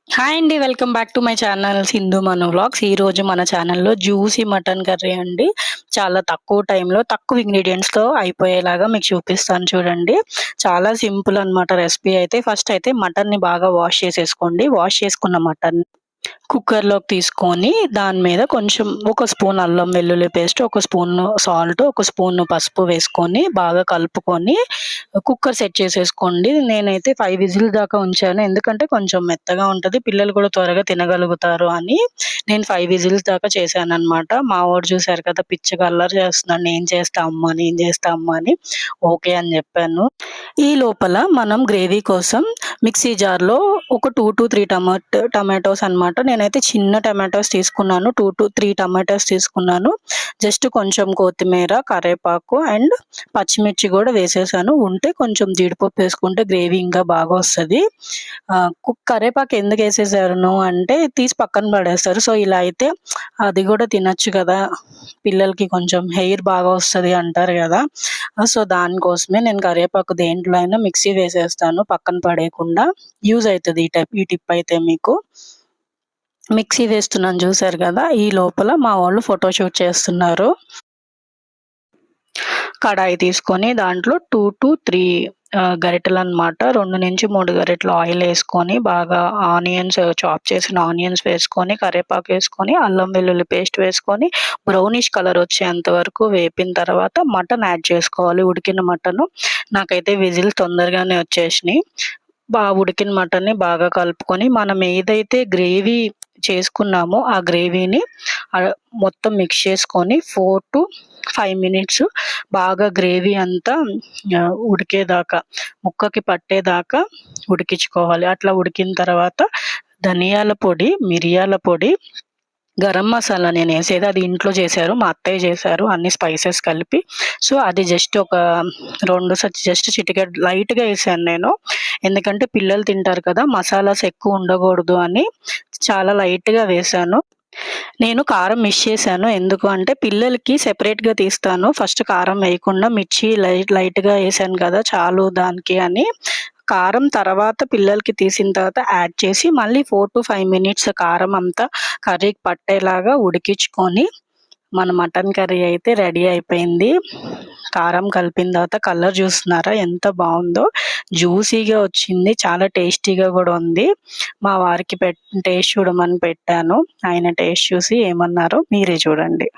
Hi అండి. Welcome back to my channel Sindhu Manu vlogs. ఈరోజు మన ఛానల్‌లో జ్యూసీ మటన్ కర్రీ అండి. చాలా తక్కువ టైంలో, తక్కువ ఇంగ్రీడియెంట్స్‌తో అయిపోయేలాగా మీకు చూపిస్తాను చూడండి. చాలా సింపుల్ అనమాట రెసిపీ అయితే. ఫస్ట్ అయితే మటన్‌ని బాగా వాష్ చేసేసుకోండి. వాష్ చేసుకున్న మటన్ కుక్కర్‌లోకి తీసుకొని దాని మీద కొంచెం ఒక స్పూన్ అల్లం వెల్లుల్లి పేస్ట్, ఒక స్పూను సాల్ట్, ఒక స్పూను పసుపు వేసుకొని బాగా కలుపుకొని కుక్కర్ సెట్ చేసేసుకోండి. నేనైతే 5 విజిల్ దాకా ఉంచాను. ఎందుకంటే కొంచెం మెత్తగా ఉంటది. పిల్లలు కూడా త్వరగా తినగలుగుతారు అని నేను 5 విజిల్స్ దాకా చేశాననమాట. మా వోడు చూసారు కదా పిచ్చిగా అల్లరి చేస్తున్నాడు. నేను చేస్తా అమ్మా, నేను చేస్తా అమ్మా అని ఓకే అని చెప్పాను. ఈ లోపల మనం గ్రేవీ కోసం మిక్సీ జార్‌లో ఒక 2-3 టమాటోస్ అన్నమాట. నేనైతే చిన్న టమాటోస్ తీసుకున్నాను. 2-3 టమాటోస్ తీసుకున్నాను. జస్ట్ కొంచెం కొత్తిమీర, కరివేపాకు అండ్ పచ్చిమిర్చి కూడా వేసేసాను. ఉంటే కొంచెం జీడిపప్పు వేసుకుంటే గ్రేవీ ఇంకా బాగా వస్తది. కరివేపాకు ఎందుకేసేసాను అంటే తీసి పక్కన పడేస్తారు. సో, ఇలా అయితే అది కూడా తినొచ్చు కదా! పిల్లలకి కొంచెం హెయిర్ బాగా వస్తది అంటారు కదా! సో, దానికోసమే నేను కరివేపాకు దేంట్లో అయినా మిక్సీ వేసేస్తాను పక్కన పడేయకుండా. యూజ్ అయితది ఈ టిప్ అయితే మీకు. మిక్సీ వేస్తున్నాను చూసారు కదా! ఈ లోపల మా వాళ్ళు ఫోటోషూట్ చేస్తున్నారు. కడాయి తీసుకొని దాంట్లో 2-3 గరిటెలనమాట. 2-3 గరిటెలు ఆయిలేసుకొని బాగా ఆనియన్స్ చాప్ చేసిన ఆనియన్స్ వేసుకొని, కరివేపాకు వేసుకొని, అల్లం వెల్లుల్లి పేస్ట్ వేసుకొని, బ్రౌనిష్ కలర్ వచ్చేంత వరకు వేపిన తర్వాత మటన్ యాడ్ చేసుకోవాలి. ఉడికిన మటను. నాకైతే విజిల్ తొందరగానే వచ్చేసినాయి. ఉడికిన మటన్‌ని బాగా కలుపుకొని మనం ఏదైతే గ్రేవీ చేసుకున్నామో ఆ గ్రేవీని మొత్తం మిక్స్ చేసుకొని 4-5 మినిట్స్ బాగా గ్రేవీ అంతా ఉడికేదాకా, ముక్కకి పట్టేదాకా ఉడికించుకోవాలి. అట్లా ఉడికిన తర్వాత ధనియాల పొడి, మిరియాల పొడి, గరం మసాలా నేనేసేది అది ఇంట్లో చేశారు. మా అత్తయ్య చేశారు అన్ని స్పైసెస్ కలిపి. సో, అది జస్ట్ ఒక 2 జస్ట్ చిటికెడు లైట్‌గా ఏసాను నేను. ఎందుకంటే పిల్లలు తింటారు కదా! మసాలాస్ ఎక్కువ ఉండకూడదు అని చాలా లైట్‌గా వేశాను. నేను కారం మిస్ చేశాను. ఎందుకు అంటే పిల్లలకి సెపరేట్‌గా తీస్తాను. ఫస్ట్ కారం వేయకుండా మిర్చి లైట్‌గా ఏసాను కదా! చాలు దానికి అని. కారం తర్వాత పిల్లలకి తీసిన తర్వాత యాడ్ చేసి మళ్ళీ 4-5 మినిట్స్ కారం అంతా కర్రీకి పట్టేలాగా ఉడికించుకొని మన మటన్ కర్రీ అయితే రెడీ అయిపోయింది. కారం కలిపిన తర్వాత కలర్ చూస్తున్నారా ఎంత బావుందో. జ్యూసీగా వచ్చింది. చాలా టేస్టీగా కూడా ఉంది. మా వారికి టేస్ట్ చూడమని పెట్టాను. ఆయన టేస్ట్ చూసి ఏమన్నారో మీరే చూడండి.